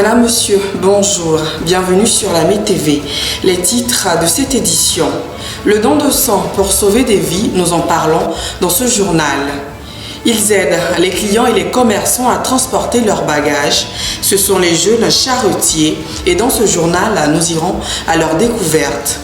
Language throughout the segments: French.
Madame, monsieur, bonjour, bienvenue sur la MeTV. Les titres de cette édition. Le don de sang pour sauver des vies, nous en parlons dans ce journal. Ils aident les clients et les commerçants à transporter leurs bagages. Ce sont les jeunes charretiers et dans ce journal, nous irons à leur découverte.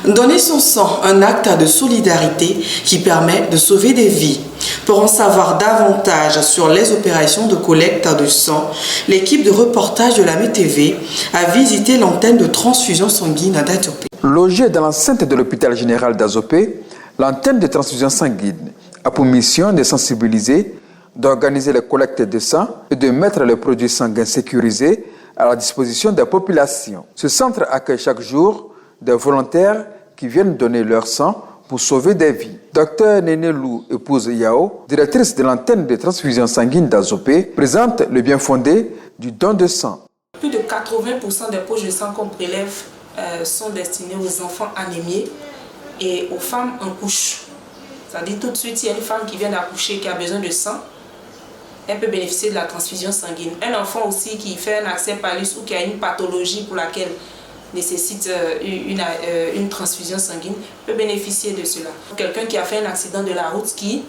Donner son sang, un acte de solidarité qui permet de sauver des vies. Pour en savoir davantage sur les opérations de collecte de sang, l'équipe de reportage de la MeTV a visité l'antenne de transfusion sanguine d'Azopé. Logée dans l'enceinte de l'hôpital général d'Azopé, l'antenne de transfusion sanguine a pour mission de sensibiliser, d'organiser les collectes de sang et de mettre les produits sanguins sécurisés à la disposition des populations. Ce centre accueille chaque jour des volontaires qui viennent donner leur sang pour sauver des vies. Dr Néné Lou, épouse Yao, directrice de l'antenne de transfusion sanguine d'Azopé, présente le bien fondé du don de sang. Plus de 80% des poches de sang qu'on prélève sont destinées aux enfants anémiés et aux femmes en couche. C'est-à-dire tout de suite, s'il y a une femme qui vient d'accoucher qui a besoin de sang, elle peut bénéficier de la transfusion sanguine. Un enfant aussi qui fait un accès palus ou qui a une pathologie pour laquelle nécessite une transfusion sanguine peut bénéficier de cela. Quelqu'un qui a fait un accident de la route qui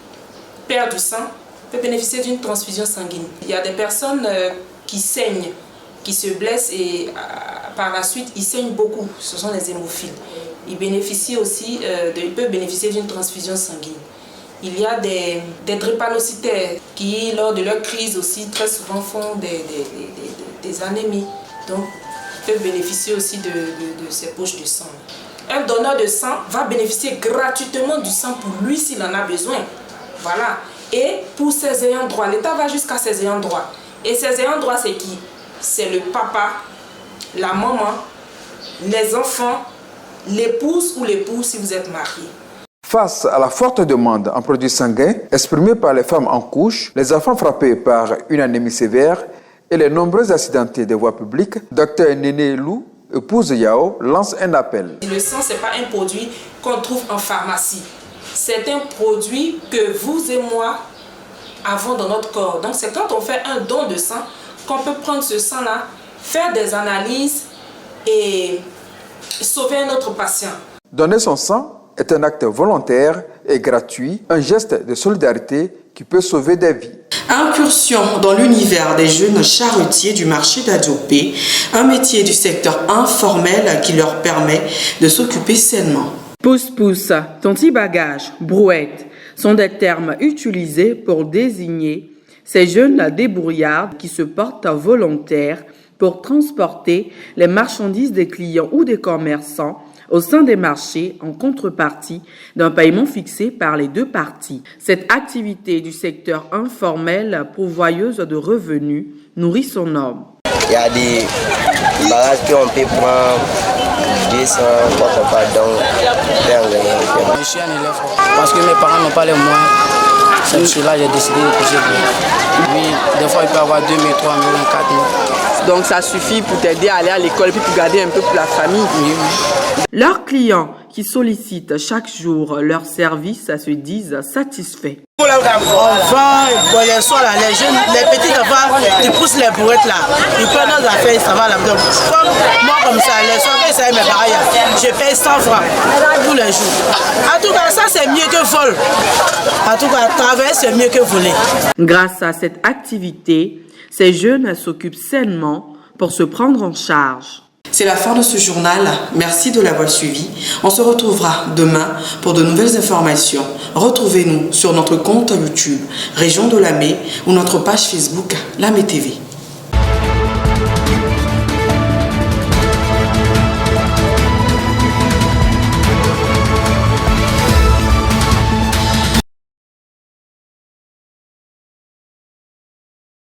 perd du sang peut bénéficier d'une transfusion sanguine. Il y a des personnes qui saignent, qui se blessent et par la suite ils saignent beaucoup. Ce sont les hémophiles. Ils bénéficient aussi, ils peuvent bénéficier d'une transfusion sanguine. Il y a des drépanocytaires qui, lors de leur crise aussi, très souvent font des anémies. Donc, peuvent bénéficier aussi de ces poches de sang. Un donneur de sang va bénéficier gratuitement du sang pour lui s'il en a besoin. Voilà. Et pour ses ayants droit, l'État va jusqu'à ses ayants droit. Et ses ayants droit, c'est qui? C'est le papa, la maman, les enfants, l'épouse ou l'époux si vous êtes marié. Face à la forte demande en produits sanguins exprimée par les femmes en couche, les enfants frappés par une anémie sévère et les nombreux accidentés des voies publiques, Dr Néné Lou, épouse Yao, lance un appel. Le sang, ce n'est pas un produit qu'on trouve en pharmacie. C'est un produit que vous et moi avons dans notre corps. Donc c'est quand on fait un don de sang qu'on peut prendre ce sang-là, faire des analyses et sauver un autre patient. Donner son sang est un acte volontaire et gratuit, un geste de solidarité qui peut sauver des vies. Incursion dans l'univers des jeunes charretiers du marché d'Azopé, un métier du secteur informel qui leur permet de s'occuper sainement. Pousse-pousse, tonti-bagage, brouette sont des termes utilisés pour désigner ces jeunes débrouillards qui se portent volontaires pour transporter les marchandises des clients ou des commerçants au sein des marchés en contrepartie d'un paiement fixé par les deux parties. Cette activité du secteur informel pourvoyeuse de revenus nourrit son homme. Il y a des bagages qu'on peut prendre 200, pourquoi pas, donc je suis un élève parce que mes parents n'ont pas les moyens. C'est pour cela que j'ai décidé de pousser. Oui, des fois il peut y avoir 2 000, 3 000, 4 000. Donc ça suffit pour t'aider à aller à l'école et puis pour garder un peu pour la famille. Oui. Leurs clients qui sollicitent chaque jour leurs services se disent satisfaits. On vend, les soirs là, les jeunes, les petits enfants, ils poussent les brouettes là, ils prennent nos affaires, ça va là. Donc, comme moi comme ça, les soirs, ça mes barrières, je paye 100 francs tous les jours. En tout cas, ça c'est mieux que vol. En tout cas, travailler c'est mieux que voler. Grâce à cette activité, ces jeunes s'occupent sainement pour se prendre en charge. C'est la fin de ce journal. Merci de l'avoir suivi. On se retrouvera demain pour de nouvelles informations. Retrouvez-nous sur notre compte YouTube Région de Lamé ou notre page Facebook La MeTV.